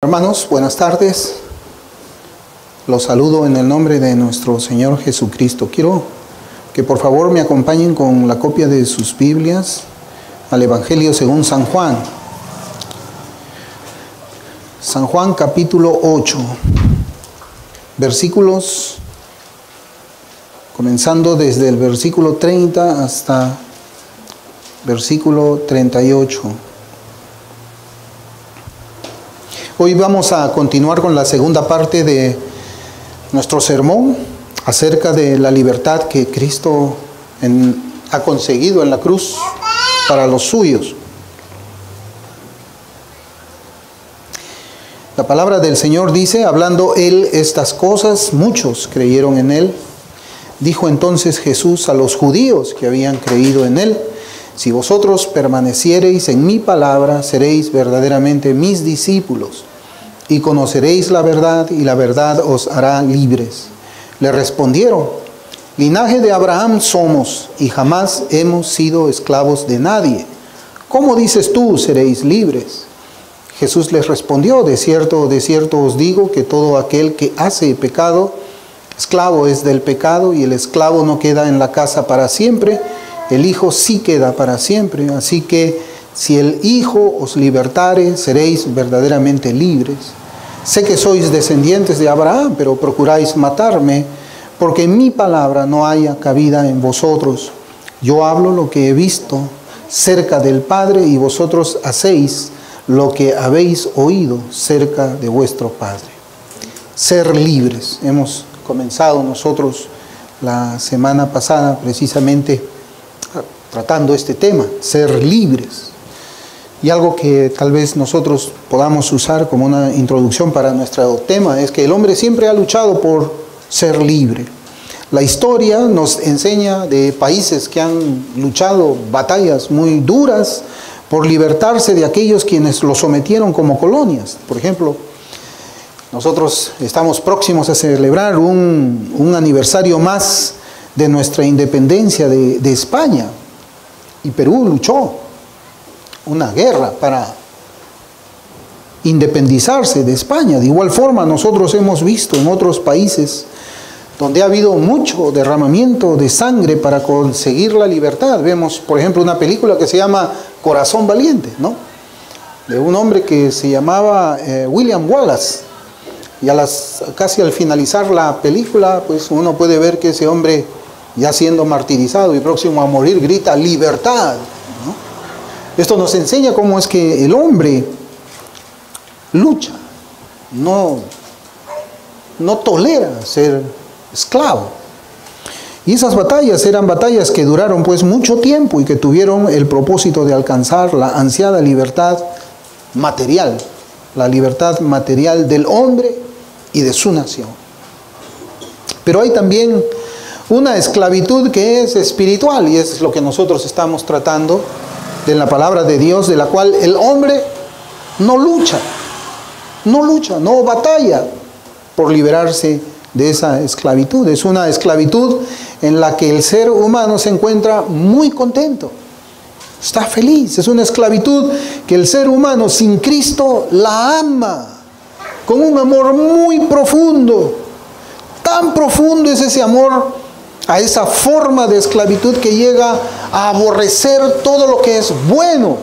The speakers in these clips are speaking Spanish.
Hermanos, buenas tardes. Los saludo en el nombre de nuestro Señor Jesucristo. Quiero que por favor me acompañen con la copia de sus Biblias al Evangelio según San Juan. San Juan capítulo 8, versículos comenzando desde el versículo 30 hasta versículo 38. Hoy vamos a continuar con la segunda parte de nuestro sermón acerca de la libertad que Cristo ha conseguido en la cruz para los suyos. La palabra del Señor dice, hablando Él estas cosas, muchos creyeron en Él. Dijo entonces Jesús a los judíos que habían creído en Él: si vosotros permaneciereis en mi palabra, seréis verdaderamente mis discípulos, y conoceréis la verdad, y la verdad os hará libres. Le respondieron: linaje de Abraham somos, y jamás hemos sido esclavos de nadie. ¿Cómo dices tú, seréis libres? Jesús les respondió: de cierto os digo que todo aquel que hace pecado, esclavo es del pecado, y el esclavo no queda en la casa para siempre, el Hijo sí queda para siempre. Así que si el Hijo os libertare, seréis verdaderamente libres. Sé que sois descendientes de Abraham, pero procuráis matarme, porque en mi palabra no haya cabida en vosotros. Yo hablo lo que he visto cerca del Padre, y vosotros hacéis lo que habéis oído cerca de vuestro Padre. Ser libres. Hemos comenzado nosotros la semana pasada precisamente tratando este tema, ser libres. Y algo que tal vez nosotros podamos usar como una introducción para nuestro tema es que el hombre siempre ha luchado por ser libre. La historia nos enseña de países que han luchado batallas muy duras por libertarse de aquellos quienes los sometieron como colonias. Por ejemplo, nosotros estamos próximos a celebrar un aniversario más de nuestra independencia de España. Y Perú luchó una guerra para independizarse de España. De igual forma, nosotros hemos visto en otros países donde ha habido mucho derramamiento de sangre para conseguir la libertad. Vemos, por ejemplo, una película que se llama Corazón Valiente, ¿no? De un hombre que se llamaba William Wallace. Y casi al finalizar la película, pues uno puede ver que ese hombre, ya siendo martirizado y próximo a morir, grita libertad, ¿no? Esto nos enseña cómo es que el hombre lucha, no tolera ser esclavo. Y esas batallas eran batallas que duraron pues mucho tiempo y que tuvieron el propósito de alcanzar la ansiada libertad material, la libertad material del hombre y de su nación. Pero hay también una esclavitud que es espiritual, y es lo que nosotros estamos tratando de la palabra de Dios, de la cual el hombre no lucha, no batalla por liberarse de esa esclavitud. Es una esclavitud en la que el ser humano se encuentra muy contento, está feliz. Es una esclavitud que el ser humano sin Cristo la ama con un amor muy profundo. Tan profundo es ese amor a esa forma de esclavitud que llega a aborrecer todo lo que es bueno,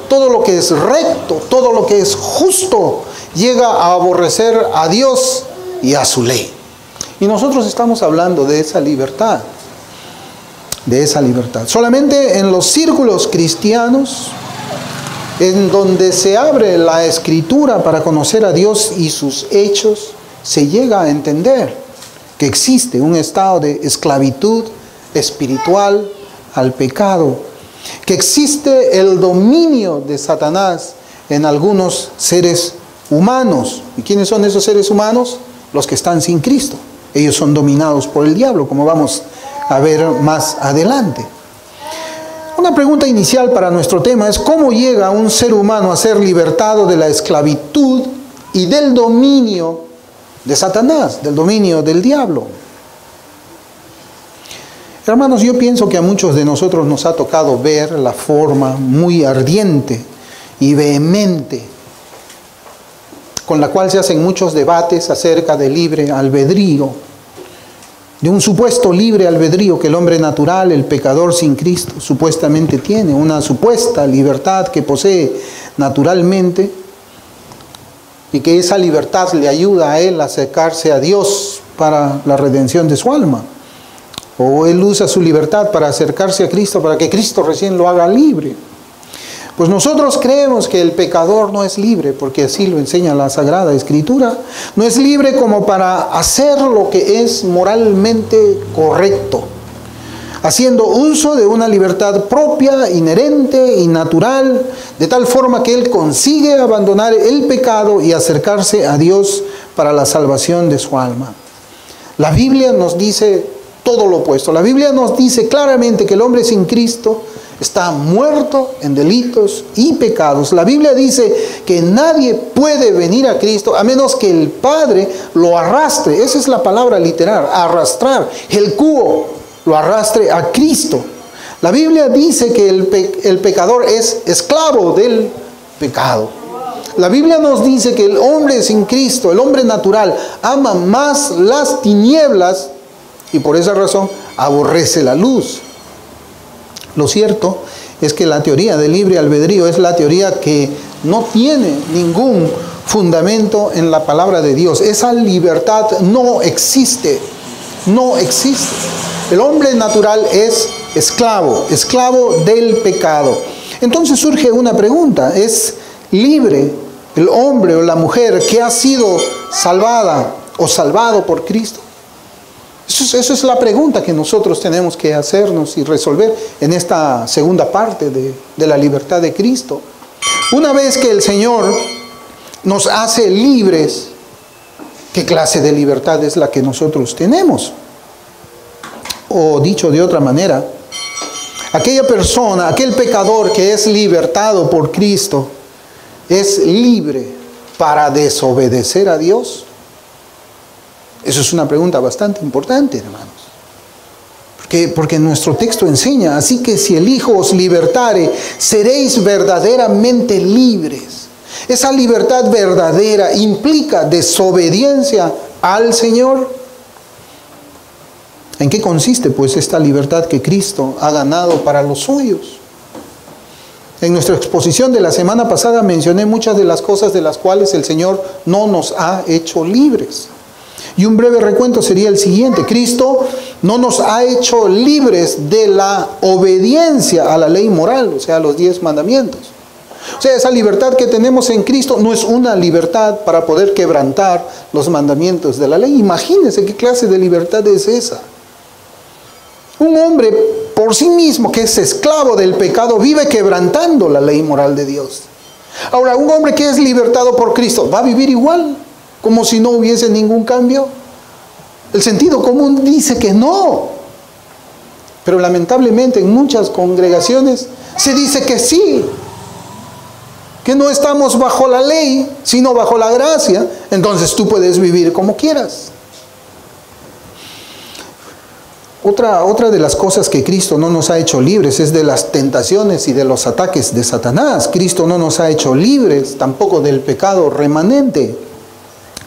todo lo que es recto, todo lo que es justo. Llega a aborrecer a Dios y a su ley. Y nosotros estamos hablando de esa libertad, Solamente en los círculos cristianos, en donde se abre la Escritura para conocer a Dios y sus hechos, se llega a entender que existe un estado de esclavitud espiritual al pecado, que existe el dominio de Satanás en algunos seres humanos. ¿Y quiénes son esos seres humanos? Los que están sin Cristo. Ellos son dominados por el diablo, como vamos a ver más adelante. Una pregunta inicial para nuestro tema es: ¿cómo llega un ser humano a ser libertado de la esclavitud y del dominio de Satanás, del dominio del diablo? Hermanos, yo pienso que a muchos de nosotros nos ha tocado ver la forma muy ardiente y vehemente con la cual se hacen muchos debates acerca del libre albedrío, de un supuesto libre albedrío que el hombre natural, el pecador sin Cristo, supuestamente tiene, una supuesta libertad que posee naturalmente y que esa libertad le ayuda a él a acercarse a Dios para la redención de su alma. O él usa su libertad para acercarse a Cristo, para que Cristo recién lo haga libre. Pues nosotros creemos que el pecador no es libre, porque así lo enseña la Sagrada Escritura. No es libre como para hacer lo que es moralmente correcto, haciendo uso de una libertad propia, inherente y natural, de tal forma que él consigue abandonar el pecado y acercarse a Dios para la salvación de su alma. La Biblia nos dice todo lo opuesto. La Biblia nos dice claramente que el hombre sin Cristo está muerto en delitos y pecados. La Biblia dice que nadie puede venir a Cristo a menos que el Padre lo arrastre. Esa es la palabra literal, arrastrar. El cuo lo arrastre a Cristo. La Biblia dice que el pecador es esclavo del pecado. La Biblia nos dice que el hombre sin Cristo, el hombre natural, ama más las tinieblas y por esa razón aborrece la luz. Lo cierto es que la teoría del libre albedrío es la teoría que no tiene ningún fundamento en la palabra de Dios. Esa libertad no existe, no existe. El hombre natural es esclavo, esclavo del pecado. Entonces surge una pregunta: ¿es libre el hombre o la mujer que ha sido salvada o salvado por Cristo? Eso es la pregunta que nosotros tenemos que hacernos y resolver en esta segunda parte de la libertad de Cristo. Una vez que el Señor nos hace libres, ¿qué clase de libertad es la que nosotros tenemos? O dicho de otra manera, aquella persona, aquel pecador que es libertado por Cristo, ¿es libre para desobedecer a Dios? Eso es una pregunta bastante importante, hermanos. Porque nuestro texto enseña: así que si el Hijo os libertare, seréis verdaderamente libres. Esa libertad verdadera implica desobediencia al Señor. ¿En qué consiste pues esta libertad que Cristo ha ganado para los suyos? En nuestra exposición de la semana pasada mencioné muchas de las cosas de las cuales el Señor no nos ha hecho libres. Y un breve recuento sería el siguiente: Cristo no nos ha hecho libres de la obediencia a la ley moral, o sea, a los 10 mandamientos. O sea, esa libertad que tenemos en Cristo no es una libertad para poder quebrantar los mandamientos de la ley. Imagínense qué clase de libertad es esa. Un hombre por sí mismo, que es esclavo del pecado, vive quebrantando la ley moral de Dios. Ahora, un hombre que es libertado por Cristo va a vivir igual, como si no hubiese ningún cambio. El sentido común dice que no. Pero lamentablemente en muchas congregaciones se dice que sí. Que no estamos bajo la ley, sino bajo la gracia. Entonces tú puedes vivir como quieras. Otra de las cosas que Cristo no nos ha hecho libres es de las tentaciones y de los ataques de Satanás. Cristo no nos ha hecho libres tampoco del pecado remanente.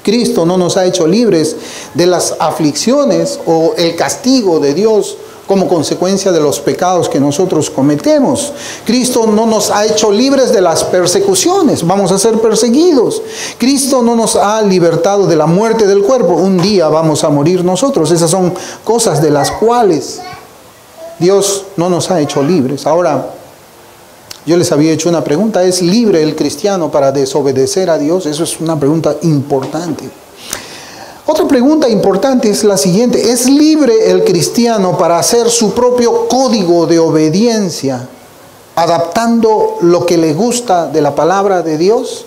Cristo no nos ha hecho libres de las aflicciones o el castigo de Dios como consecuencia de los pecados que nosotros cometemos. Cristo no nos ha hecho libres de las persecuciones. Vamos a ser perseguidos. Cristo no nos ha libertado de la muerte del cuerpo. Un día vamos a morir nosotros. Esas son cosas de las cuales Dios no nos ha hecho libres. Ahora, yo les había hecho una pregunta: ¿es libre el cristiano para desobedecer a Dios? Eso es una pregunta importante. Otra pregunta importante es la siguiente: ¿es libre el cristiano para hacer su propio código de obediencia, adaptando lo que le gusta de la palabra de Dios?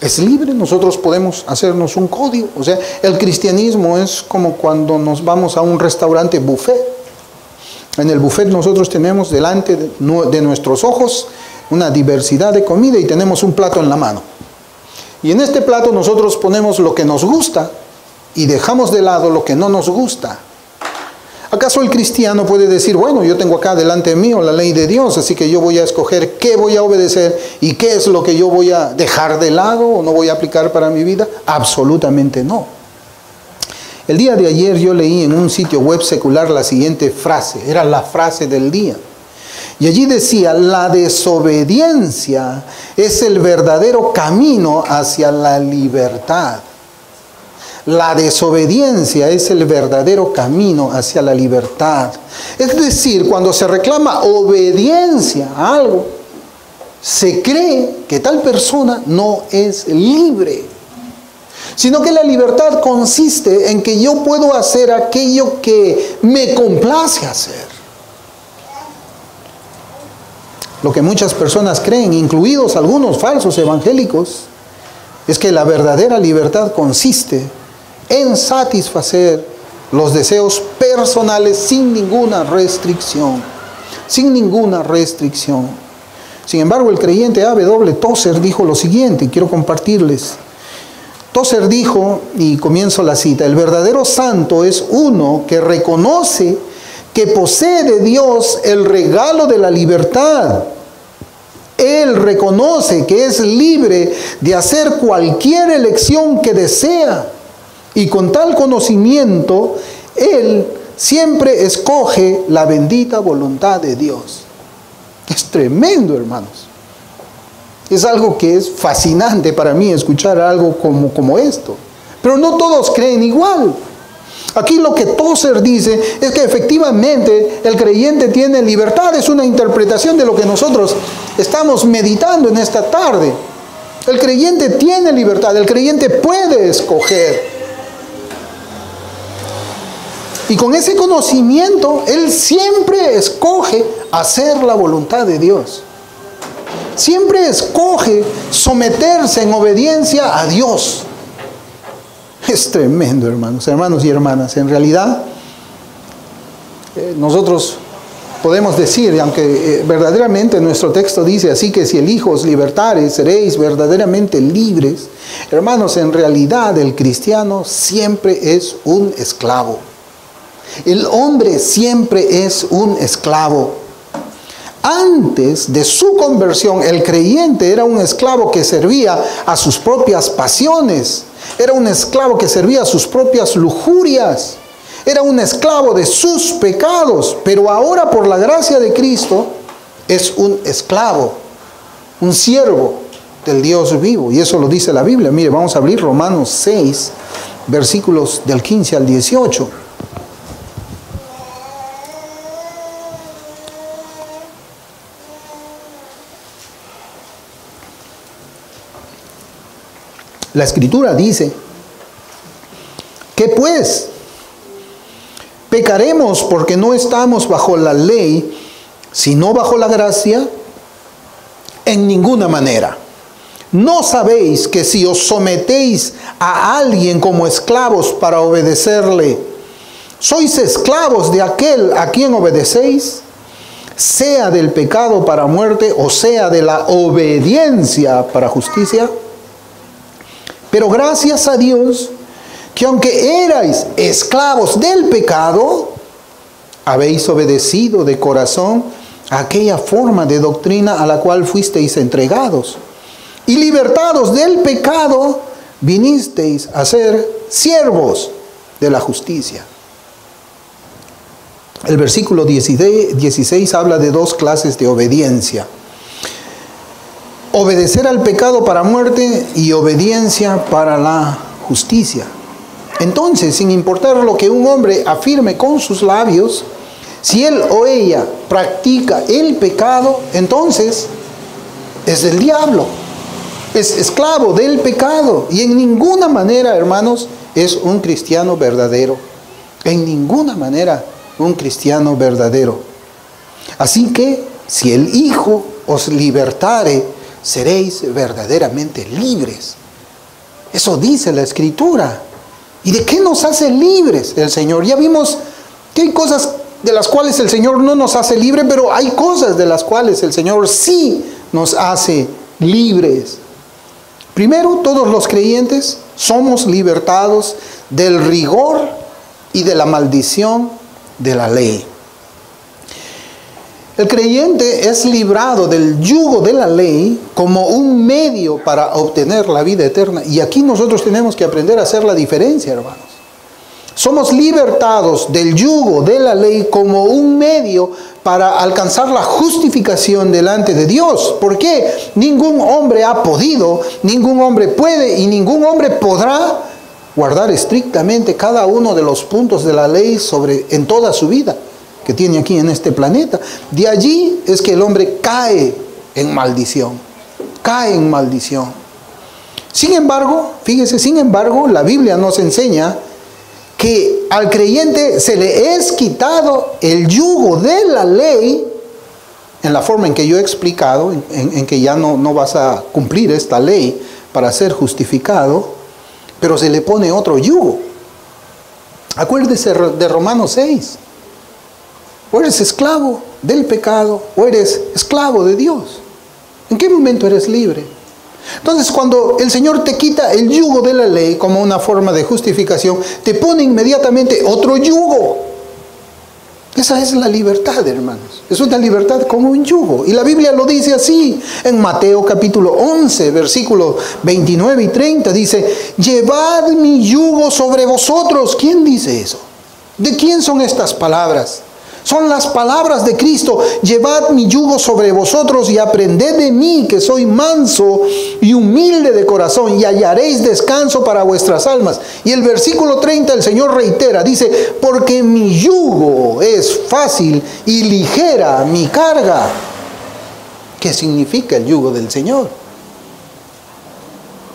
¿Es libre? Nosotros podemos hacernos un código. O sea, el cristianismo es como cuando nos vamos a un restaurante buffet. En el buffet nosotros tenemos delante de nuestros ojos una diversidad de comida y tenemos un plato en la mano. Y en este plato nosotros ponemos lo que nos gusta y dejamos de lado lo que no nos gusta. ¿Acaso el cristiano puede decir, bueno, yo tengo acá delante mío la ley de Dios, así que yo voy a escoger qué voy a obedecer y qué es lo que yo voy a dejar de lado o no voy a aplicar para mi vida? Absolutamente no. El día de ayer yo leí en un sitio web secular la siguiente frase, era la frase del día. Y allí decía, la desobediencia es el verdadero camino hacia la libertad. La desobediencia es el verdadero camino hacia la libertad. Es decir, cuando se reclama obediencia a algo, se cree que tal persona no es libre, sino que la libertad consiste en que yo puedo hacer aquello que me complace hacer. Lo que muchas personas creen, incluidos algunos falsos evangélicos, es que la verdadera libertad consiste en satisfacer los deseos personales sin ninguna restricción. Sin ninguna restricción. Sin embargo, el creyente A.W. Tozer dijo lo siguiente, y quiero compartirles. Tozer dijo, y comienzo la cita, el verdadero santo es uno que reconoce que posee de Dios el regalo de la libertad. Él reconoce que es libre de hacer cualquier elección que desea. Y con tal conocimiento, él siempre escoge la bendita voluntad de Dios. Es tremendo, hermanos. Es algo que es fascinante para mí escuchar algo como esto. Pero no todos creen igual. Aquí lo que Tozer dice es que efectivamente el creyente tiene libertad. Es una interpretación de lo que nosotros estamos meditando en esta tarde. El creyente tiene libertad. El creyente puede escoger. Y con ese conocimiento, él siempre escoge hacer la voluntad de Dios. Siempre escoge someterse en obediencia a Dios. Es tremendo, hermanos y hermanas. En realidad, nosotros podemos decir, aunque verdaderamente nuestro texto dice, así que si el Hijo os libertare, seréis verdaderamente libres. Hermanos, en realidad el cristiano siempre es un esclavo. El hombre siempre es un esclavo. Antes de su conversión, el creyente era un esclavo que servía a sus propias pasiones. Era un esclavo que servía a sus propias lujurias. Era un esclavo de sus pecados. Pero ahora, por la gracia de Cristo, es un esclavo, un siervo del Dios vivo. Y eso lo dice la Biblia. Mire, vamos a abrir Romanos 6, versículos del 15 al 18. La Escritura dice, ¿qué pues? ¿Pecaremos porque no estamos bajo la ley, sino bajo la gracia? En ninguna manera. ¿No sabéis que si os sometéis a alguien como esclavos para obedecerle, sois esclavos de aquel a quien obedecéis? Sea del pecado para muerte o sea de la obediencia para justicia. Pero gracias a Dios, que aunque erais esclavos del pecado, habéis obedecido de corazón a aquella forma de doctrina a la cual fuisteis entregados. Y libertados del pecado, vinisteis a ser siervos de la justicia. El versículo 16 habla de dos clases de obediencia. Obedecer al pecado para muerte y obediencia para la justicia. Entonces, sin importar lo que un hombre afirme con sus labios, si él o ella practica el pecado, entonces es del diablo. Es esclavo del pecado. Y en ninguna manera, hermanos, es un cristiano verdadero. En ninguna manera un cristiano verdadero. Así que, si el Hijo os libertare, seréis verdaderamente libres. Eso dice la Escritura. ¿Y de qué nos hace libres el Señor? Ya vimos que hay cosas de las cuales el Señor no nos hace libres, pero hay cosas de las cuales el Señor sí nos hace libres. Primero, todos los creyentes somos libertados del rigor y de la maldición de la ley. El creyente es librado del yugo de la ley como un medio para obtener la vida eterna. Y aquí nosotros tenemos que aprender a hacer la diferencia, hermanos. Somos libertados del yugo de la ley como un medio para alcanzar la justificación delante de Dios. ¿Por qué? Ningún hombre ha podido, ningún hombre puede y ningún hombre podrá guardar estrictamente cada uno de los puntos de la ley en toda su vida que tiene aquí en este planeta. De allí es que el hombre cae en maldición. Cae en maldición. Sin embargo, fíjese, la Biblia nos enseña que al creyente se le es quitado el yugo de la ley en la forma en que yo he explicado, en que ya no vas a cumplir esta ley para ser justificado, pero se le pone otro yugo. Acuérdese de Romanos 6. O eres esclavo del pecado, o eres esclavo de Dios. ¿En qué momento eres libre? Entonces, cuando el Señor te quita el yugo de la ley como una forma de justificación, te pone inmediatamente otro yugo. Esa es la libertad, hermanos. Es una libertad como un yugo. Y la Biblia lo dice así. En Mateo capítulo 11, versículos 29 y 30, dice: llevad mi yugo sobre vosotros. ¿Quién dice eso? ¿De quién son estas palabras? Son las palabras de Cristo. Llevad mi yugo sobre vosotros y aprended de mí, que soy manso y humilde de corazón, y hallaréis descanso para vuestras almas. Y el versículo 30 el Señor reitera, dice: porque mi yugo es fácil y ligera mi carga. ¿Qué significa el yugo del Señor?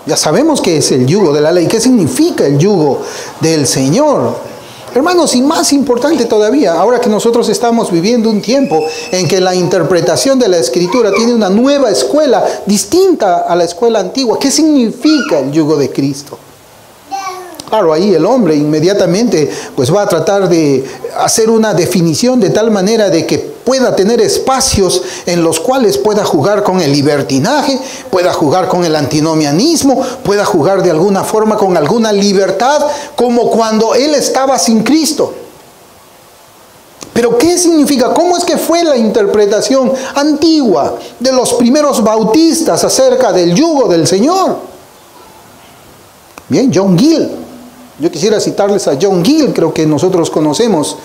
Ya sabemos qué es el yugo de la ley. ¿Qué significa el yugo del Señor? Hermanos, y más importante todavía, ahora que nosotros estamos viviendo un tiempo en que la interpretación de la Escritura tiene una nueva escuela, distinta a la escuela antigua. ¿Qué significa el yugo de Cristo? Claro, ahí el hombre inmediatamente pues va a tratar de hacer una definición de tal manera de que pueda tener espacios en los cuales pueda jugar con el libertinaje, pueda jugar con el antinomianismo, pueda jugar de alguna forma con alguna libertad, como cuando él estaba sin Cristo. Pero ¿qué significa? ¿Cómo es que fue la interpretación antigua de los primeros bautistas acerca del yugo del Señor? Bien, John Gill. Yo quisiera citarles a John Gill, creo que nosotros conocemos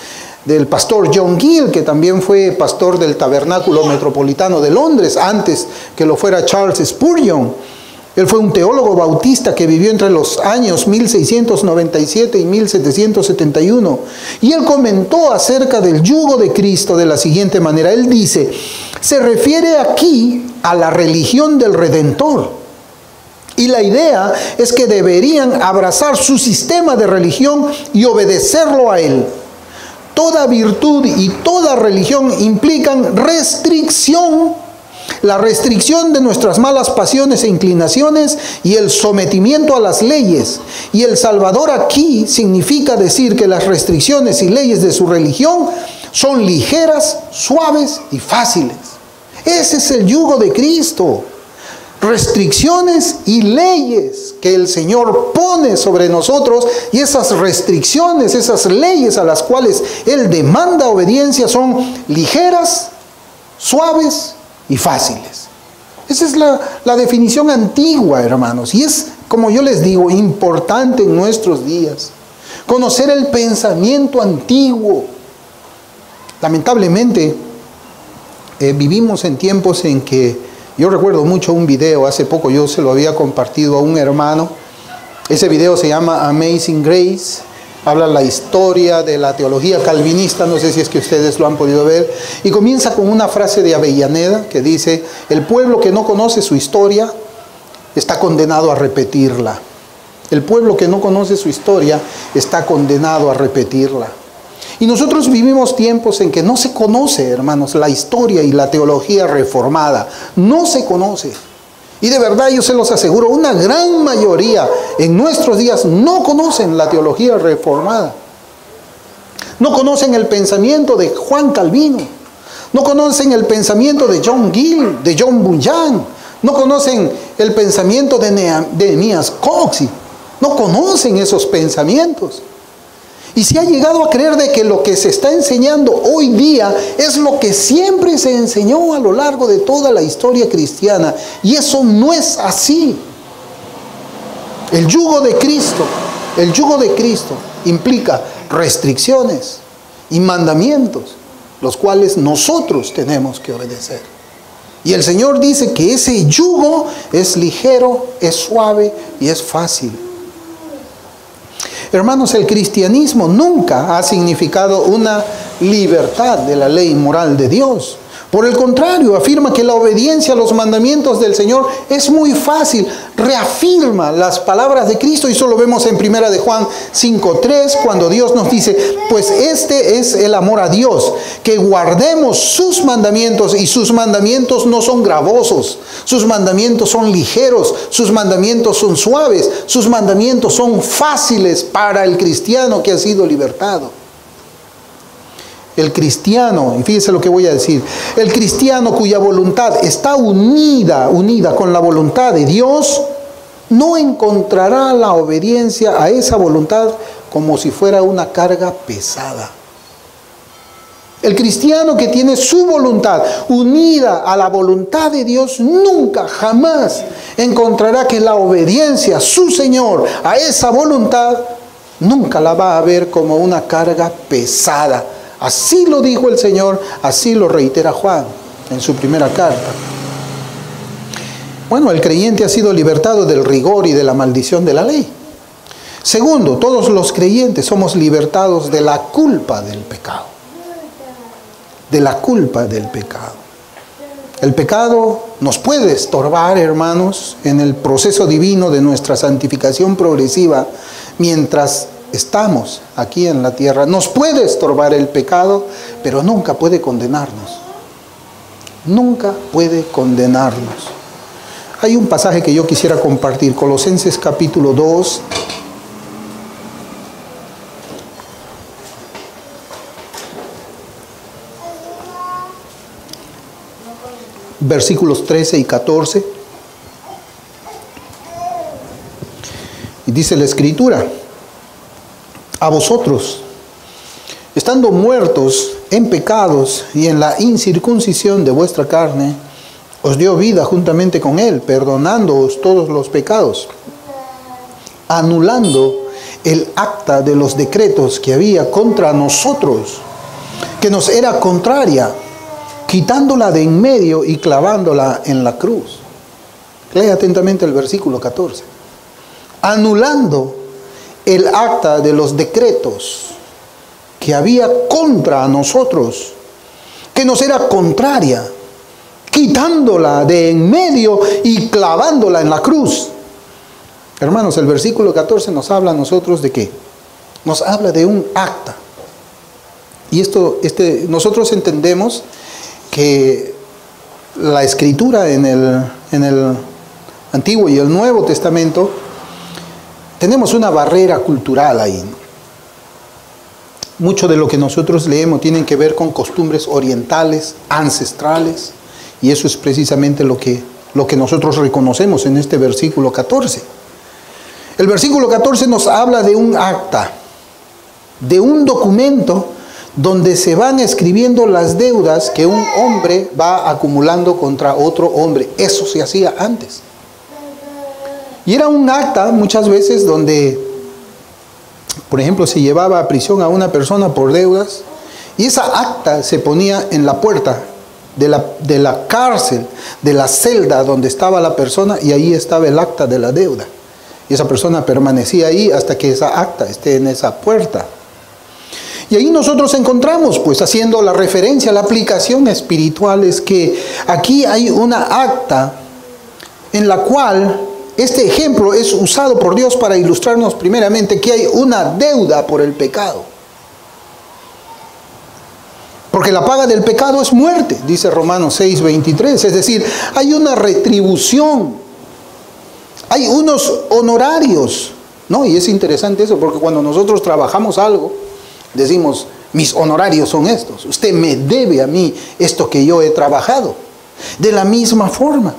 del pastor John Gill, que también fue pastor del Tabernáculo Metropolitano de Londres, antes que lo fuera Charles Spurgeon. Él fue un teólogo bautista que vivió entre los años 1697 y 1771. Y él comentó acerca del yugo de Cristo de la siguiente manera. Él dice: se refiere aquí a la religión del Redentor. Y la idea es que deberían abrazar su sistema de religión y obedecerlo a él. Toda virtud y toda religión implican restricción. La restricción de nuestras malas pasiones e inclinaciones y el sometimiento a las leyes. Y el Salvador aquí significa decir que las restricciones y leyes de su religión son ligeras, suaves y fáciles. Ese es el yugo de Cristo. Restricciones y leyes que el Señor pone sobre nosotros, y esas restricciones, esas leyes a las cuales Él demanda obediencia son ligeras, suaves y fáciles. Esa es la definición antigua, hermanos, y es, como yo les digo, importante en nuestros días conocer el pensamiento antiguo. Lamentablemente vivimos en tiempos en que yo recuerdo mucho un video, hace poco yo se lo había compartido a un hermano. Ese video se llama Amazing Grace. Habla la historia de la teología calvinista, no sé si es que ustedes lo han podido ver. Y comienza con una frase de Avellaneda que dice: el pueblo que no conoce su historia está condenado a repetirla. El pueblo que no conoce su historia está condenado a repetirla. Y nosotros vivimos tiempos en que no se conoce, hermanos, la historia y la teología reformada. No se conoce. Y de verdad yo se los aseguro, una gran mayoría en nuestros días no conocen la teología reformada. No conocen el pensamiento de Juan Calvino. No conocen el pensamiento de John Gill, de John Bunyan. No conocen el pensamiento de Nehemías Cox. No conocen esos pensamientos. Y se ha llegado a creer de que lo que se está enseñando hoy día es lo que siempre se enseñó a lo largo de toda la historia cristiana. Y eso no es así. El yugo de Cristo implica restricciones y mandamientos, los cuales nosotros tenemos que obedecer. Y el Señor dice que ese yugo es ligero, es suave y es fácil. Hermanos, el cristianismo nunca ha significado una libertad de la ley moral de Dios. Por el contrario, afirma que la obediencia a los mandamientos del Señor es muy fácil. Reafirma las palabras de Cristo, y eso lo vemos en 1 de Juan 5:3, cuando Dios nos dice, pues este es el amor a Dios, que guardemos sus mandamientos, y sus mandamientos no son gravosos, sus mandamientos son ligeros, sus mandamientos son suaves, sus mandamientos son fáciles para el cristiano que ha sido libertado. El cristiano, y fíjese lo que voy a decir, el cristiano cuya voluntad está unida con la voluntad de Dios, no encontrará la obediencia a esa voluntad como si fuera una carga pesada. El cristiano que tiene su voluntad unida a la voluntad de Dios, nunca, jamás encontrará que la obediencia a su Señor, a esa voluntad, nunca la va a ver como una carga pesada. Así lo dijo el Señor, así lo reitera Juan en su primera carta. Bueno, el creyente ha sido libertado del rigor y de la maldición de la ley. Segundo, todos los creyentes somos libertados de la culpa del pecado. De la culpa del pecado. El pecado nos puede estorbar, hermanos, en el proceso divino de nuestra santificación progresiva mientras estamos aquí en la tierra. Nos puede estorbar el pecado, pero nunca puede condenarnos. Nunca puede condenarnos. Hay un pasaje que yo quisiera compartir, Colosenses capítulo 2. Versículos 13 y 14. Y dice la Escritura: a vosotros, estando muertos en pecados y en la incircuncisión de vuestra carne, os dio vida juntamente con Él, perdonándoos todos los pecados, anulando el acta de los decretos que había contra nosotros, que nos era contraria, quitándola de en medio y clavándola en la cruz. Lea atentamente el versículo 14. Anulando el acta de los decretos que había contra nosotros, que nos era contraria, quitándola de en medio y clavándola en la cruz. Hermanos, el versículo 14 nos habla a nosotros de ¿qué? Nos habla de un acta. Y nosotros entendemos que la Escritura en el Antiguo y el Nuevo Testamento, tenemos una barrera cultural ahí. Mucho de lo que nosotros leemos tiene que ver con costumbres orientales, ancestrales, y eso es precisamente lo que nosotros reconocemos en este versículo 14. El versículo 14 nos habla de un acta, de un documento donde se van escribiendo las deudas que un hombre va acumulando contra otro hombre. Eso se hacía antes. Y era un acta muchas veces donde, por ejemplo, se llevaba a prisión a una persona por deudas, y esa acta se ponía en la puerta de la cárcel, de la celda donde estaba la persona, y ahí estaba el acta de la deuda. Y esa persona permanecía ahí hasta que esa acta esté en esa puerta. Y ahí nosotros encontramos, pues haciendo la referencia, la aplicación espiritual, es que aquí hay una acta en la cual este ejemplo es usado por Dios para ilustrarnos primeramente que hay una deuda por el pecado. Porque la paga del pecado es muerte, dice Romanos 6:23. Es decir, hay una retribución, hay unos honorarios, ¿no? Y es interesante eso, porque cuando nosotros trabajamos algo, decimos, mis honorarios son estos. Usted me debe a mí esto que yo he trabajado. De la misma forma,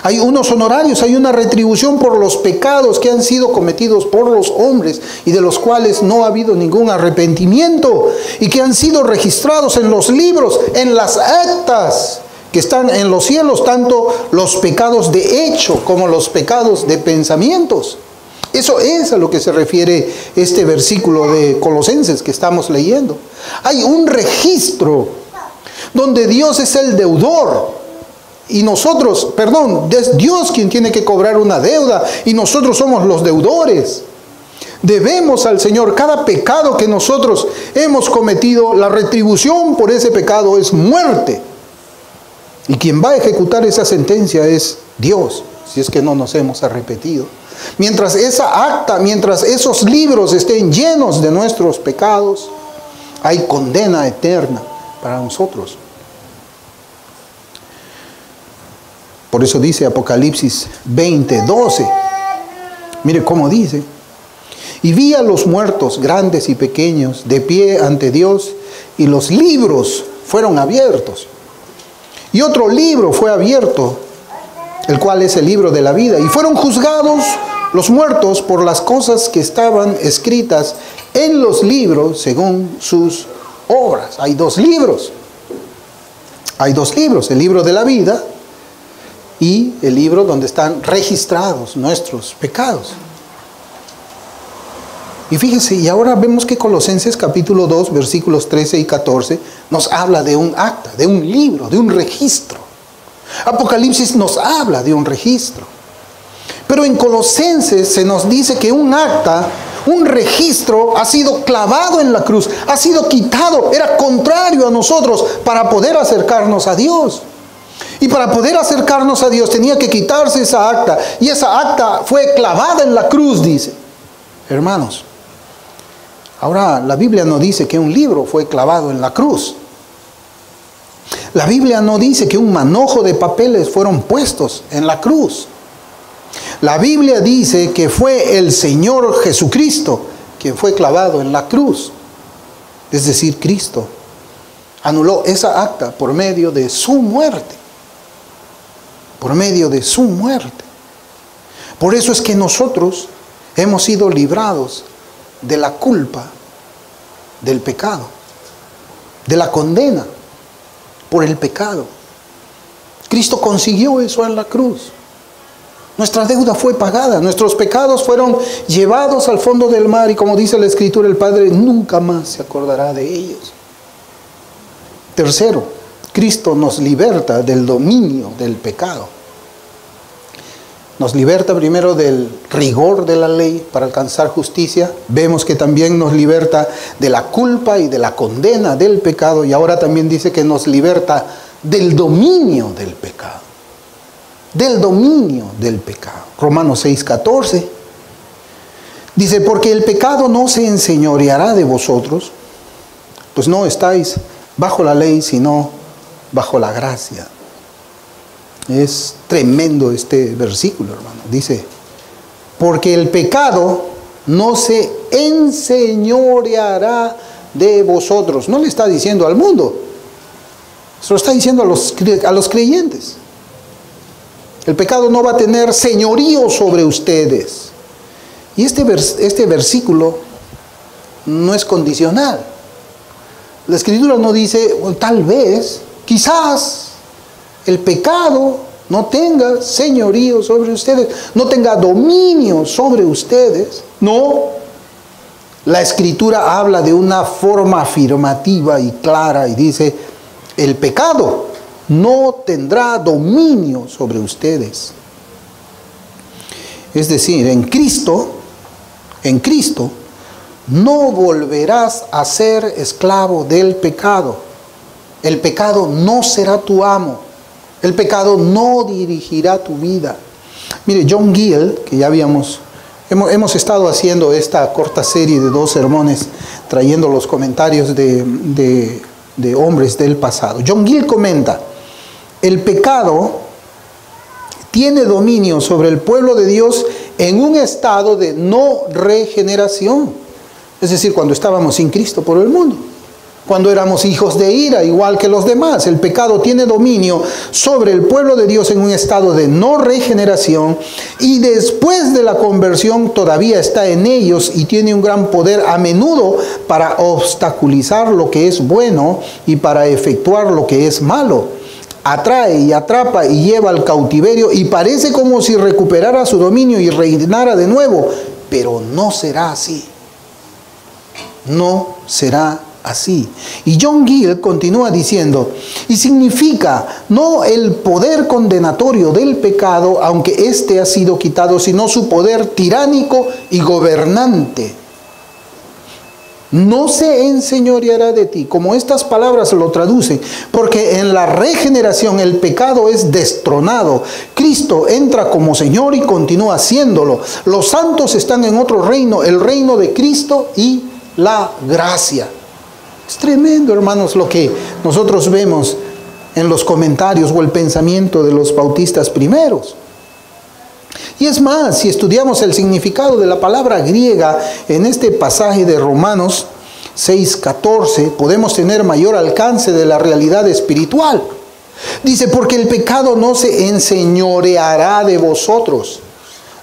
Hay unos honorarios, hay una retribución por los pecados que han sido cometidos por los hombres y de los cuales no ha habido ningún arrepentimiento y que han sido registrados en los libros, en las actas que están en los cielos, tanto los pecados de hecho como los pecados de pensamientos. Eso es a lo que se refiere este versículo de Colosenses que estamos leyendo. Hay un registro donde Dios es el deudor. Y nosotros, es Dios quien tiene que cobrar una deuda y nosotros somos los deudores. Debemos al Señor cada pecado que nosotros hemos cometido. La retribución por ese pecado es muerte. Y quien va a ejecutar esa sentencia es Dios, si es que no nos hemos arrepentido. Mientras esa acta, mientras esos libros estén llenos de nuestros pecados, hay condena eterna para nosotros. Por eso dice Apocalipsis 20:12. Mire cómo dice. Y vi a los muertos, grandes y pequeños, de pie ante Dios, y los libros fueron abiertos. Y otro libro fue abierto, el cual es el libro de la vida. Y fueron juzgados los muertos por las cosas que estaban escritas en los libros según sus obras. Hay dos libros. Hay dos libros, el libro de la vida y el libro donde están registrados nuestros pecados. Y fíjese, y ahora vemos que Colosenses capítulo 2, versículos 13 y 14, nos habla de un acta, de un libro, de un registro. Apocalipsis nos habla de un registro. Pero en Colosenses se nos dice que un acta, un registro, ha sido clavado en la cruz, ha sido quitado, era contrario a nosotros para poder acercarnos a Dios. Y para poder acercarnos a Dios tenía que quitarse esa acta. Y esa acta fue clavada en la cruz, dice. Hermanos, ahora la Biblia no dice que un libro fue clavado en la cruz. La Biblia no dice que un manojo de papeles fueron puestos en la cruz. La Biblia dice que fue el Señor Jesucristo quien fue clavado en la cruz. Es decir, Cristo anuló esa acta por medio de su muerte. Por medio de su muerte. Por eso es que nosotros hemos sido librados de la culpa, del pecado, de la condena por el pecado. Cristo consiguió eso en la cruz. Nuestra deuda fue pagada, nuestros pecados fueron llevados al fondo del mar y como dice la Escritura, el Padre nunca más se acordará de ellos. Tercero, Cristo nos liberta del dominio del pecado. Nos liberta primero del rigor de la ley para alcanzar justicia. Vemos que también nos liberta de la culpa y de la condena del pecado. Y ahora también dice que nos liberta del dominio del pecado. Del dominio del pecado. Romanos 6:14 dice, porque el pecado no se enseñoreará de vosotros, pues no estáis bajo la ley, sino bajo la gracia. Es tremendo este versículo, hermano. Dice, porque el pecado no se enseñoreará de vosotros. No le está diciendo al mundo, se lo está diciendo a los creyentes. El pecado no va a tener señorío sobre ustedes. Y este versículo no es condicional. La Escritura no dice, tal vez, quizás, el pecado no tenga señorío sobre ustedes, no tenga dominio sobre ustedes. No, la Escritura habla de una forma afirmativa y clara y dice, el pecado no tendrá dominio sobre ustedes. Es decir, en Cristo, no volverás a ser esclavo del pecado. El pecado no será tu amo. El pecado no dirigirá tu vida. Mire, John Gill, que ya hemos estado haciendo esta corta serie de 2 sermones, trayendo los comentarios de hombres del pasado. John Gill comenta, el pecado tiene dominio sobre el pueblo de Dios en un estado de no regeneración. Es decir, cuando estábamos sin Cristo por el mundo. cuando éramos hijos de ira, igual que los demás. El pecado tiene dominio sobre el pueblo de Dios en un estado de no regeneración, y después de la conversión todavía está en ellos y tiene un gran poder a menudo para obstaculizar lo que es bueno y para efectuar lo que es malo. Atrae y atrapa y lleva al cautiverio, y parece como si recuperara su dominio y reinara de nuevo, pero no será así. No será así. Y John Gill continúa diciendo, y significa no el poder condenatorio del pecado, aunque éste ha sido quitado, sino su poder tiránico y gobernante. No se enseñoreará de ti, como estas palabras lo traducen, porque en la regeneración el pecado es destronado. Cristo entra como Señor y continúa haciéndolo. Los santos están en otro reino, el reino de Cristo y la gracia. Es tremendo, hermanos, lo que nosotros vemos en los comentarios o el pensamiento de los bautistas primeros. Y es más, si estudiamos el significado de la palabra griega en este pasaje de Romanos 6:14, podemos tener mayor alcance de la realidad espiritual. Dice, porque el pecado no se enseñoreará de vosotros.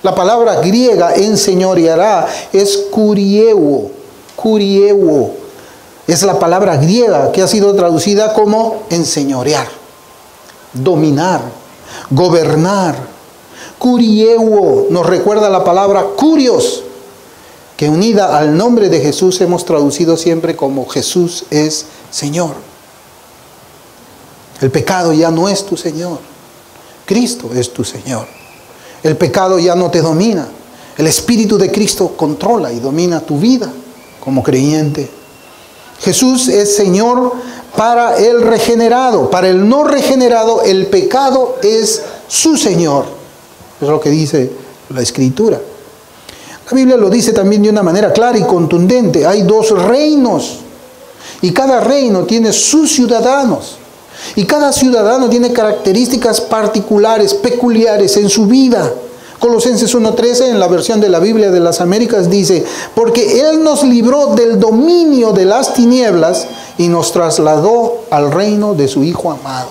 La palabra griega enseñoreará es kurieuo. Kurieuo es la palabra griega que ha sido traducida como enseñorear, dominar, gobernar. Kurieuo nos recuerda la palabra kurios, que unida al nombre de Jesús hemos traducido siempre como Jesús es Señor. El pecado ya no es tu Señor, Cristo es tu Señor. El pecado ya no te domina, el Espíritu de Cristo controla y domina tu vida como creyente. Jesús es Señor para el regenerado. Para el no regenerado, el pecado es su Señor. Es lo que dice la Escritura. La Biblia lo dice también de una manera clara y contundente. Hay dos reinos, y cada reino tiene sus ciudadanos. Y cada ciudadano tiene características particulares, peculiares en su vida. Colosenses 1:13, en la versión de la Biblia de las Américas, dice, porque Él nos libró del dominio de las tinieblas y nos trasladó al reino de su Hijo amado.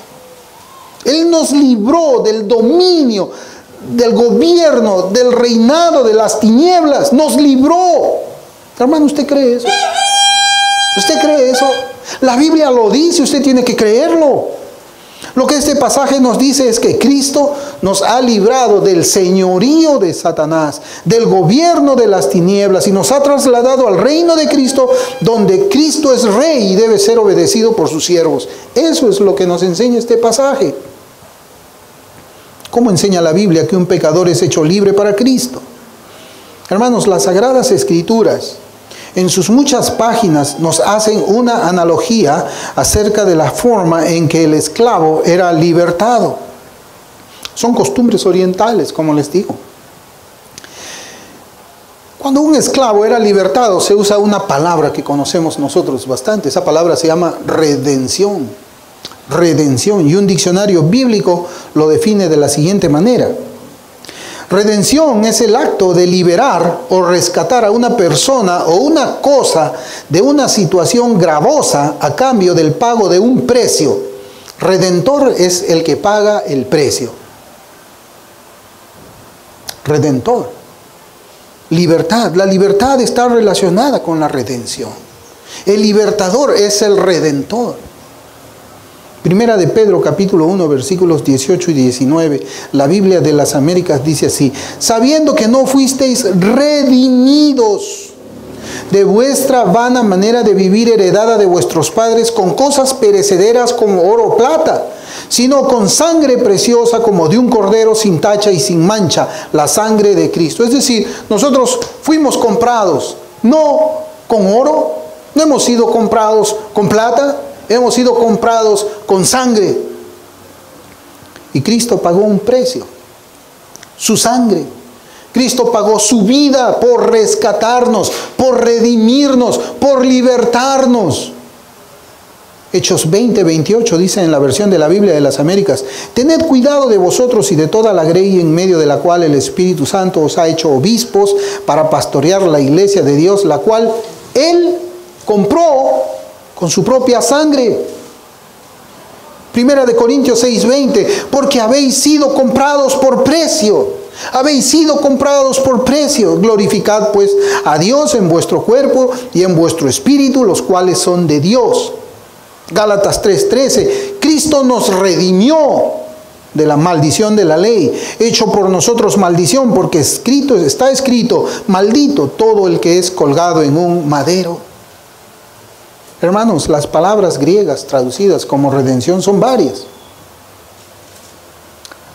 Él nos libró del dominio, del gobierno, del reinado de las tinieblas. Nos libró. Hermano, ¿usted cree eso? ¿Usted cree eso? La Biblia lo dice, usted tiene que creerlo. Lo que este pasaje nos dice es que Cristo nos ha librado del señorío de Satanás, del gobierno de las tinieblas, y nos ha trasladado al reino de Cristo, donde Cristo es rey y debe ser obedecido por sus siervos. Eso es lo que nos enseña este pasaje. ¿Cómo enseña la Biblia que un pecador es hecho libre para Cristo? Hermanos, las Sagradas Escrituras, en sus muchas páginas, nos hacen una analogía acerca de la forma en que el esclavo era libertado. Son costumbres orientales, como les digo. Cuando un esclavo era libertado, se usa una palabra que conocemos nosotros bastante. Esa palabra se llama redención. Redención. Y un diccionario bíblico lo define de la siguiente manera. Redención es el acto de liberar o rescatar a una persona o una cosa de una situación gravosa a cambio del pago de un precio. Redentor es el que paga el precio. Redentor. Libertad. La libertad está relacionada con la redención. El libertador es el redentor. Primera de Pedro, capítulo 1, versículos 18 y 19. La Biblia de las Américas dice así: sabiendo que no fuisteis redimidos de vuestra vana manera de vivir heredada de vuestros padres con cosas perecederas como oro o plata, sino con sangre preciosa como de un cordero sin tacha y sin mancha, la sangre de Cristo. Es decir, nosotros fuimos comprados, no con oro, no hemos sido comprados con plata, hemos sido comprados con sangre. Y Cristo pagó un precio, su sangre. Cristo pagó su vida por rescatarnos, por redimirnos, por libertarnos. Hechos 20:28 dice en la versión de la Biblia de las Américas: tened cuidado de vosotros y de toda la grey en medio de la cual el Espíritu Santo os ha hecho obispos para pastorear la iglesia de Dios, la cual Él compró con su propia sangre. Primera de Corintios 6:20, porque habéis sido comprados por precio. Habéis sido comprados por precio. Glorificad pues a Dios en vuestro cuerpo y en vuestro espíritu, los cuales son de Dios. Gálatas 3:13, Cristo nos redimió de la maldición de la ley, hecho por nosotros maldición, porque está escrito, maldito todo el que es colgado en un madero. Hermanos, las palabras griegas traducidas como redención son varias.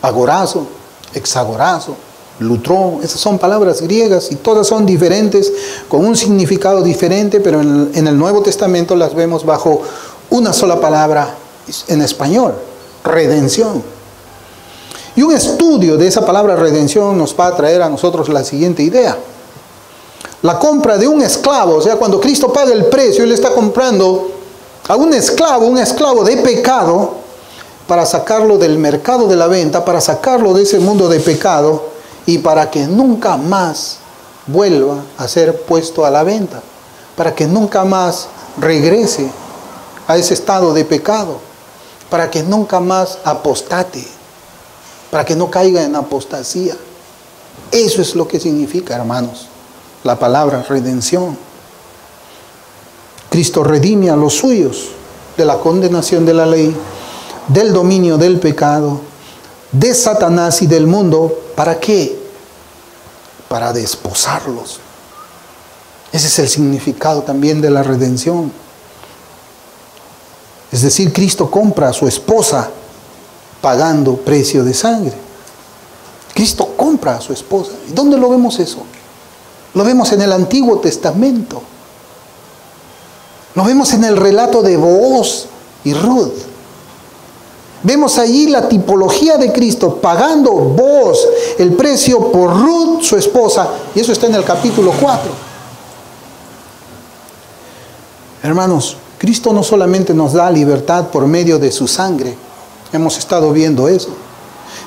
Agorazo, hexagorazo, lutrón, esas son palabras griegas y todas son diferentes, con un significado diferente, pero en el Nuevo Testamento las vemos bajo una sola palabra en español, redención. Y un estudio de esa palabra redención nos va a traer a nosotros la siguiente idea. La compra de un esclavo, o sea, cuando Cristo paga el precio, Él está comprando a un esclavo de pecado, para sacarlo del mercado de la venta, para sacarlo de ese mundo de pecado y para que nunca más vuelva a ser puesto a la venta, para que nunca más regrese a ese estado de pecado, para que nunca más apostate, para que no caiga en apostasía. Eso es lo que significa, hermanos, la palabra redención. Cristo redime a los suyos de la condenación de la ley, del dominio del pecado, de Satanás y del mundo. ¿Para qué? Para desposarlos. Ese es el significado también de la redención. Es decir, Cristo compra a su esposa pagando precio de sangre. Cristo compra a su esposa. ¿Y dónde lo vemos eso? Lo vemos en el Antiguo Testamento. Lo vemos en el relato de Booz y Ruth. Vemos allí la tipología de Cristo pagando Booz el precio por Ruth, su esposa, y eso está en el capítulo 4. Hermanos, Cristo no solamente nos da libertad por medio de su sangre, hemos estado viendo eso,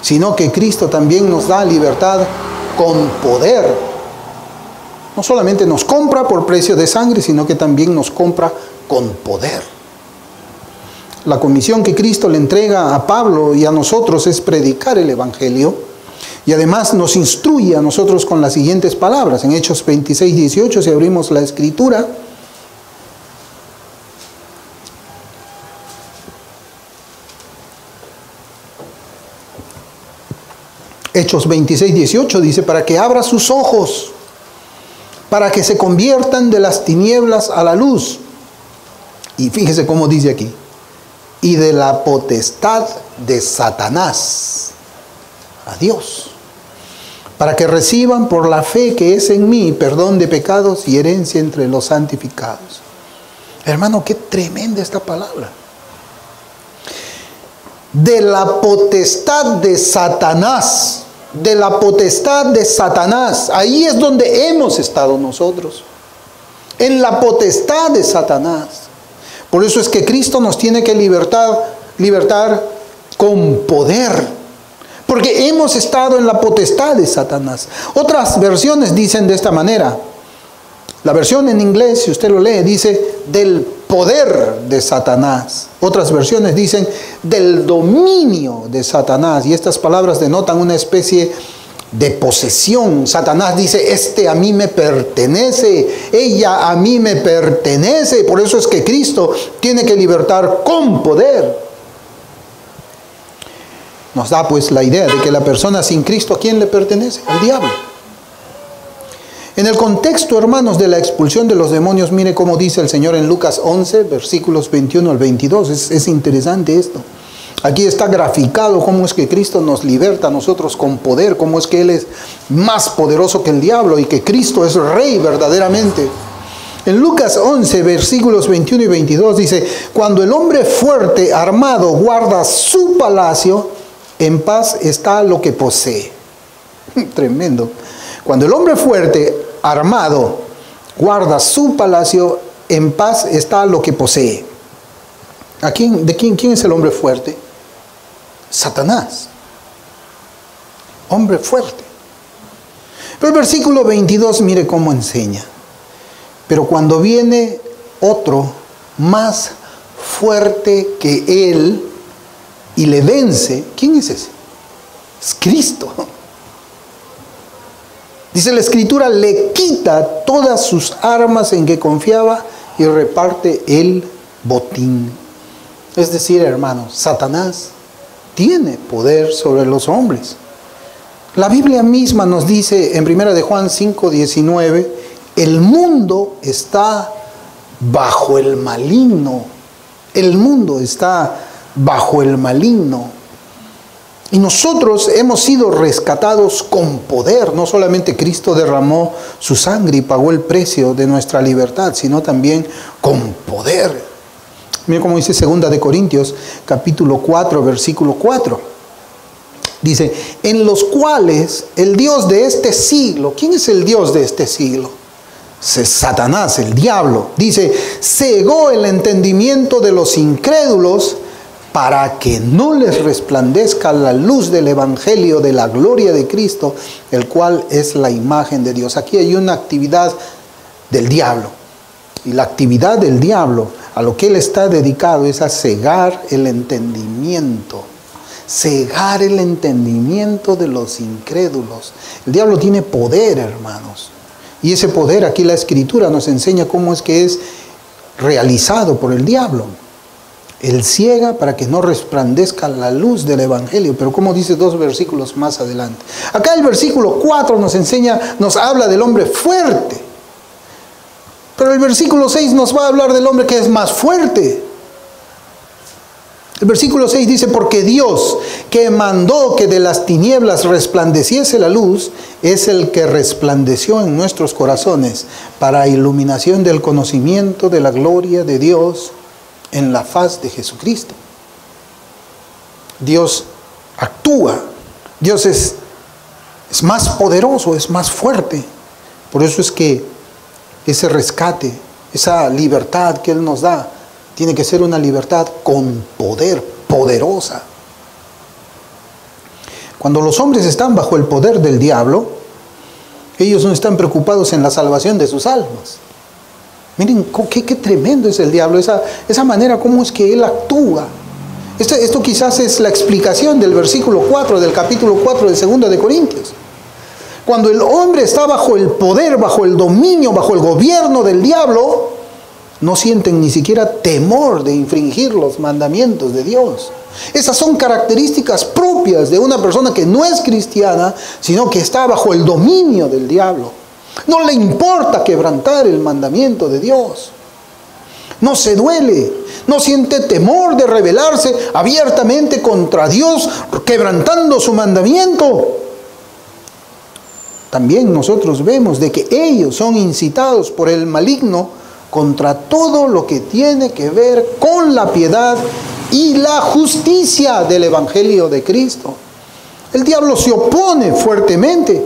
sino que Cristo también nos da libertad con poder. No solamente nos compra por precio de sangre, sino que también nos compra con poder. La comisión que Cristo le entrega a Pablo y a nosotros es predicar el Evangelio, y además nos instruye a nosotros con las siguientes palabras. En Hechos 26:18, si abrimos la Escritura, Hechos 26:18 dice, para que abra sus ojos, para que se conviertan de las tinieblas a la luz. Y fíjese cómo dice aquí, y de la potestad de Satanás a Dios, para que reciban por la fe que es en mí perdón de pecados y herencia entre los santificados. Hermano, qué tremenda esta palabra. De la potestad de Satanás, de la potestad de Satanás, ahí es donde hemos estado nosotros, en la potestad de Satanás. Por eso es que Cristo nos tiene que libertar con poder, porque hemos estado en la potestad de Satanás. Otras versiones dicen de esta manera. La versión en inglés, si usted lo lee, dice del poder de Satanás. Otras versiones dicen del dominio de Satanás. Y estas palabras denotan una especie de posesión. Satanás dice, este a mí me pertenece, ella a mí me pertenece. Por eso es que Cristo tiene que libertar con poder. Nos da pues la idea de que la persona sin Cristo, ¿a quién le pertenece? Al diablo. En el contexto, hermanos, de la expulsión de los demonios, mire cómo dice el Señor en Lucas 11, versículos 21 al 22. Es interesante esto. Aquí está graficado cómo es que Cristo nos liberta a nosotros con poder, cómo es que Él es más poderoso que el diablo y que Cristo es rey verdaderamente. En Lucas 11, versículos 21 y 22 dice, cuando el hombre fuerte, armado, guarda su palacio, en paz está lo que posee. Tremendo. Cuando el hombre fuerte, armado, guarda su palacio, en paz está lo que posee. ¿Quién es el hombre fuerte? Satanás. Hombre fuerte. Pero el versículo 22, mire cómo enseña. Pero cuando viene otro más fuerte que él y le vence. ¿Quién es ese? Es Cristo. Dice la Escritura, le quita todas sus armas en que confiaba y reparte el botín. Es decir, hermanos, Satanás tiene poder sobre los hombres. La Biblia misma nos dice en 1 de Juan 5:19, el mundo está bajo el maligno. El mundo está bajo el maligno. Y nosotros hemos sido rescatados con poder. No solamente Cristo derramó su sangre y pagó el precio de nuestra libertad, sino también con poder. Mira cómo dice 2 de Corintios, capítulo 4, versículo 4. Dice, en los cuales el Dios de este siglo, ¿quién es el Dios de este siglo? Es Satanás, el diablo. Dice, cegó el entendimiento de los incrédulos para que no les resplandezca la luz del evangelio de la gloria de Cristo, el cual es la imagen de Dios. Aquí hay una actividad del diablo. Y la actividad del diablo, a lo que él está dedicado, es a cegar el entendimiento. Cegar el entendimiento de los incrédulos. El diablo tiene poder, hermanos. Y ese poder, aquí la Escritura nos enseña cómo es que es realizado por el diablo. Él ciega para que no resplandezca la luz del evangelio. Pero como dice 2 versículos más adelante. Acá el versículo 4 nos enseña, nos habla del hombre fuerte. Pero el versículo 6 nos va a hablar del hombre que es más fuerte. El versículo 6 dice, porque Dios que mandó que de las tinieblas resplandeciese la luz, es el que resplandeció en nuestros corazones para iluminación del conocimiento de la gloria de Dios en la faz de Jesucristo. Dios actúa. Dios es más poderoso, es más fuerte. Por eso es que ese rescate, esa libertad que Él nos da, tiene que ser una libertad con poder, poderosa. Cuando los hombres están bajo el poder del diablo, ellos no están preocupados en la salvación de sus almas. Miren qué tremendo es el diablo, esa manera como es que él actúa. Esto quizás es la explicación del versículo 4 del capítulo 4 de 2 de Corintios. Cuando el hombre está bajo el poder, bajo el dominio, bajo el gobierno del diablo, no sienten ni siquiera temor de infringir los mandamientos de Dios. Esas son características propias de una persona que no es cristiana, sino que está bajo el dominio del diablo. No le importa quebrantar el mandamiento de Dios. No se duele, no siente temor de rebelarse abiertamente contra Dios, quebrantando su mandamiento. También nosotros vemos de que ellos son incitados por el maligno contra todo lo que tiene que ver con la piedad y la justicia del Evangelio de Cristo. El diablo se opone fuertemente.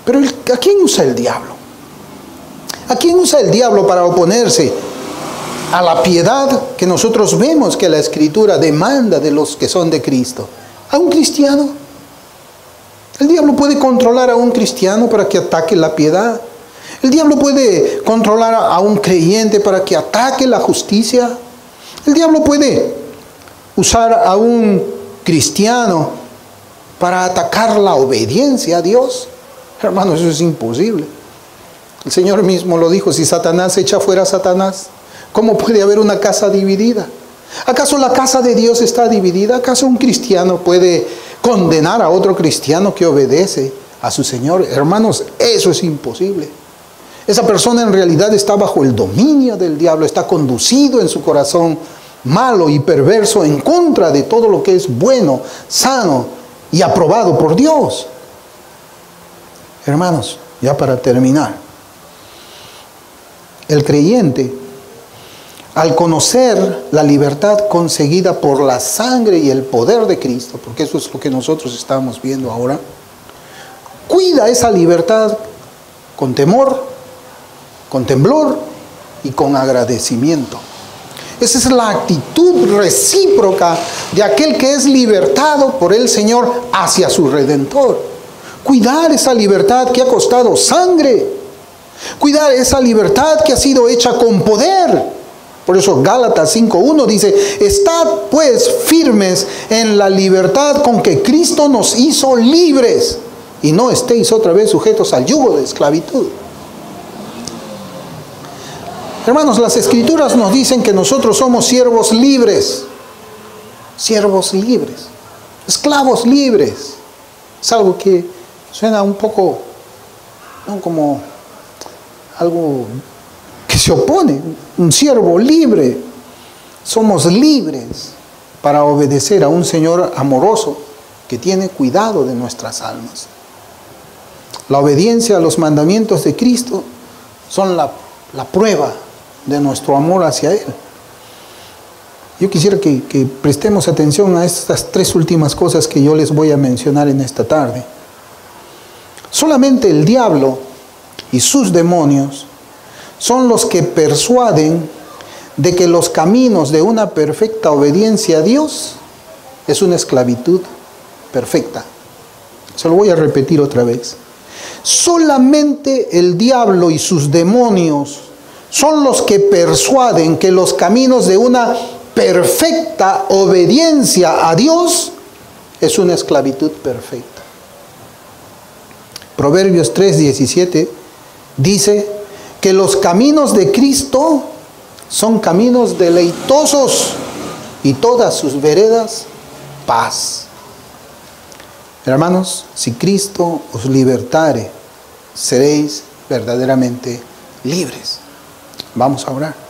Pero ¿a quién usa el diablo? ¿A quién usa el diablo para oponerse a la piedad que nosotros vemos que la Escritura demanda de los que son de Cristo? ¿A un cristiano? El diablo puede controlar a un cristiano para que ataque la piedad. El diablo puede controlar a un creyente para que ataque la justicia. El diablo puede usar a un cristiano para atacar la obediencia a Dios. Hermanos, eso es imposible. El Señor mismo lo dijo, si Satanás echa fuera a Satanás, ¿cómo puede haber una casa dividida? ¿Acaso la casa de Dios está dividida? ¿Acaso un cristiano puede condenar a otro cristiano que obedece a su Señor? Hermanos, eso es imposible. Esa persona en realidad está bajo el dominio del diablo, está conducido en su corazón malo y perverso en contra de todo lo que es bueno, sano y aprobado por Dios. Hermanos, ya para terminar, el creyente, al conocer la libertad conseguida por la sangre y el poder de Cristo, porque eso es lo que nosotros estamos viendo ahora, cuida esa libertad con temor, con temblor y con agradecimiento. Esa es la actitud recíproca de aquel que es libertado por el Señor hacia su Redentor. Cuidar esa libertad que ha costado sangre. Cuidar esa libertad que ha sido hecha con poder. Por eso Gálatas 5:1 dice, estad pues firmes en la libertad con que Cristo nos hizo libres, y no estéis otra vez sujetos al yugo de esclavitud. Hermanos, las Escrituras nos dicen que nosotros somos siervos libres, esclavos libres. Es algo que suena un poco, ¿no?, como algo que se opone. Un siervo libre. Somos libres para obedecer a un Señor amoroso que tiene cuidado de nuestras almas. La obediencia a los mandamientos de Cristo son la prueba de nuestro amor hacia Él. Yo quisiera que prestemos atención a estas tres últimas cosas que yo les voy a mencionar en esta tarde. Solamente el diablo y sus demonios son los que persuaden de que los caminos de una perfecta obediencia a Dios es una esclavitud perfecta. Se lo voy a repetir otra vez. Solamente el diablo y sus demonios son los que persuaden que los caminos de una perfecta obediencia a Dios es una esclavitud perfecta. Proverbios 3:17 dice que los caminos de Cristo son caminos deleitosos y todas sus veredas paz. Hermanos, si Cristo os libertare, seréis verdaderamente libres. Vamos a orar.